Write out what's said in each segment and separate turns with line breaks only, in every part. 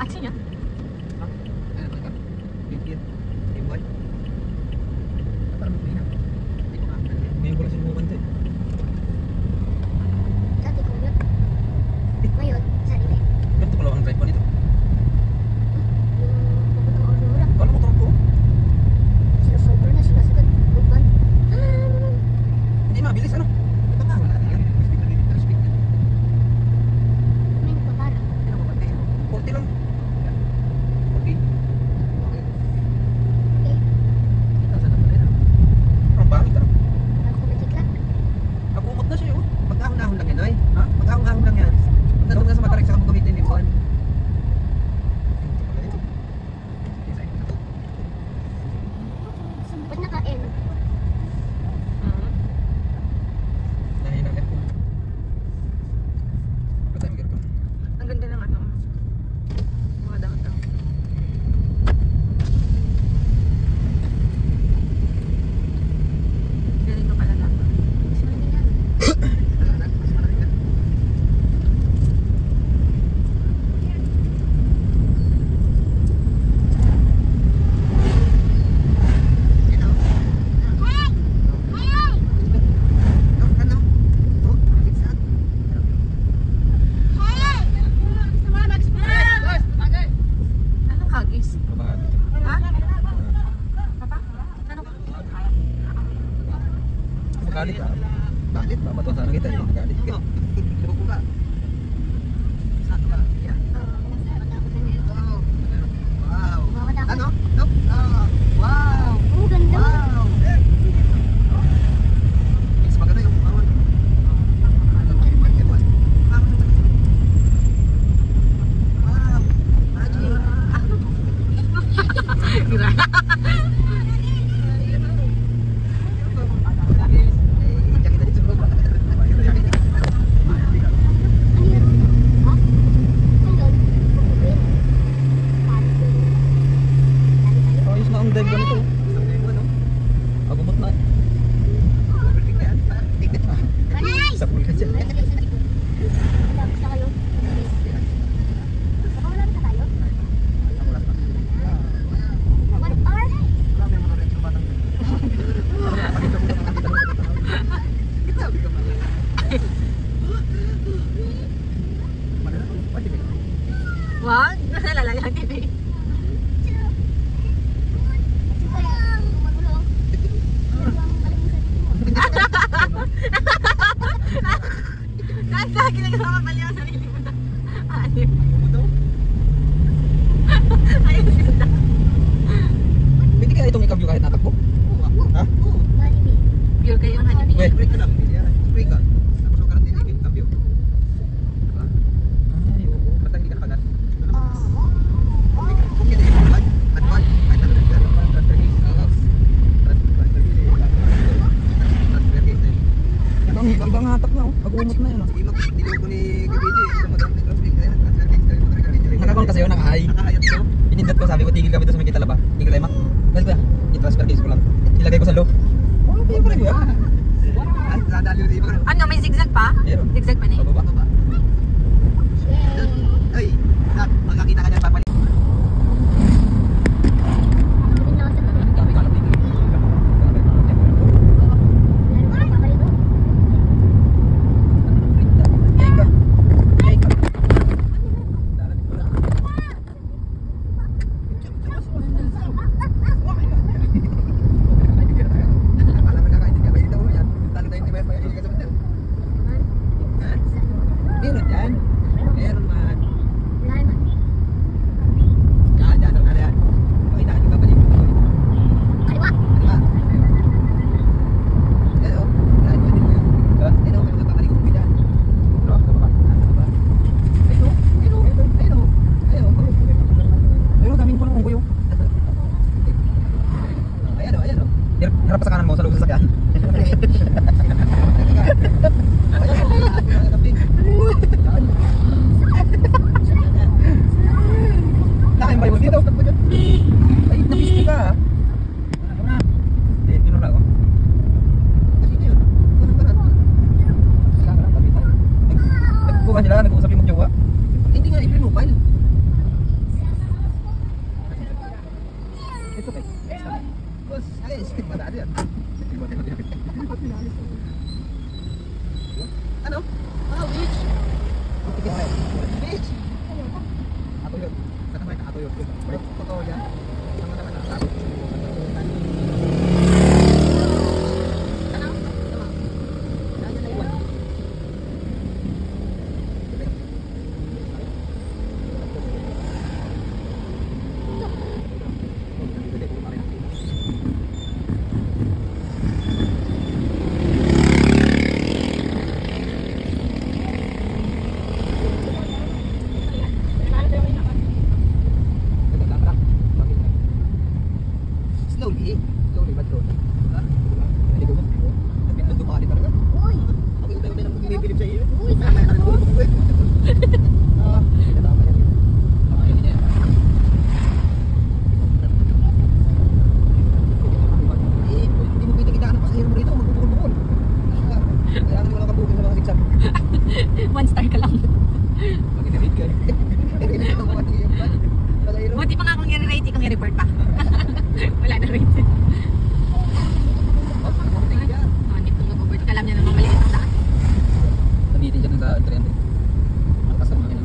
Action yan.
Ngayon ko lang sinubukan ito eh.
Dati ko yun. Ngayon, sa nila.
Ganito pala ang drive pa nito.
Yung papuntang Aurora.
Kala mo truck ko?
Sinusobra na, sinasagad. Buban.
Hindi mabilis ano? Ito nga, wala yan. Speed na.
May nagpapara.
Ano ba ba? 40 lang. 40. Okay.
Okay.
Ito sa dapat na. Parang bangit ano?
Ako kumikikla.
Nag-uumot na siya yun. Pag-ahon-ahon lang yan ay. Ha? Pag-ahon-ahon lang yan. Pag nandun na sa Matarik, saka mo gamitin yung buwan.
Ba't naka-N?
Nahina lang po. Patay mo ko.
Ang ganda ng ano. Mga dang-dang. Galing ka pala dapat.
Mas marami yan.
Mas malaki ka. Ito. Ano? Oh, saan?
Anong kagis?
Kabahati.
Ha? Papa? Anong
Magalit ka. Bakit? Babatuan sana kita. Hindi magalit ka. Diba ko ka? Saan ka? Yan. Wow. Ano? No? Wow.
Oh, ganda.
Wow. Mas maganda yung awan. Wow. Magic.
Ano yun? Ha? Saan doon? Pagkabit? Paris doon. Dali tayo.
Ayos na ang dive ko nito. Agumot na. Sa pool ka dyan.
Tapos na kayo. Baka wala na tayo? 1 hour?
Wag? Nalala yung TV. Kahit lagi nagkasama pala yung sarili mo na. Ayun. Ayun ganda.
Pwede kaya itong ikabyo kahit natakbo? Ha?
Pure kayo ang hanipin.
Wait, break ka lang. Break ka. Tapos huwag ka lang din ikabyo. Ay, oo. Basta hindi ka nakagat. Kung hindi ka nakagat, advance. Kahit na nakagat. Transfer case. Transfer case. Ibang hatak na oh. Pag-umot na yun oh. Sige, mag-dilo ko ni KBD. Nakakon kasi yun, naka-high. Pinindot ko, sabi ko tigil kami ito sa may Kitalaba. Tigil tayo mak. Balik ba? I-transfer case ko lang. Ilagay ko sa low. Oh, okay pa rin ba?
Ano, may zigzag pa?
Meron.
Zigzag pa na eh.
Baba. Ay, magkakita ka dyan papalik. Dami ka lang bigay. Ako yun. Balik. Totoo yan. Tama naman ang sabi.
Ano? Tama. Dahil na iwan.
Slowly. Slowly but slowly. Ha? Hindi ko ba? Napindot dumali talaga.
Uy!
Ako yung tayo ng binibilib sa iyo.
Uy, sana ako.
Ah, tama yan. Tama yan niya. Hindi mo pwedeng itaan ang pasahero mo rito. Magbubukol-bukol. Kaya hindi mo lang kabukin sa mga zigzag.
1 star ka lang.
Pag i-rate ka. I-rate ka mo at yung pasahero.
Buti pa nga kung i-rate, kung i-report pa. Wala na rate.
Oh, mabuting ka dyan.
Hindi kung mag-report ka, alam niya naman maliit ang daan.
Nabitin dyan sa 300. Malakas ang makina.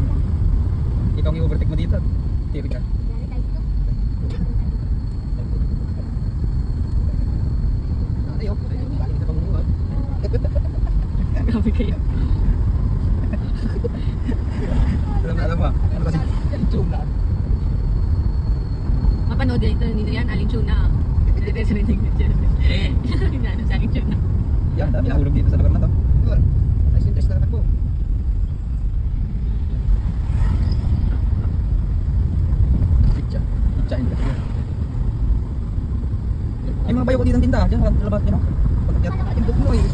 Ikaw ang i-overtake mo dito. Tiri ka.
Dali tayo dito.
Ayaw. Galing na pang-uwan.
Grabe kayo.
Alam mo. Ano kasi? Yan, tuna.
Mapanood dito nito yan, Aling Tuna. Dito sa rinig na dyan. Ano sa Aling Tuna.
Yan, dami nahulog dito sa lugar na to. Yun. Nice interest na naman po. Pitcha. Pitcha hindi. Yung mga bayo ko dito ng tinda. Diyan, labas dyan o. Pagkakyat. Yung book mo eh.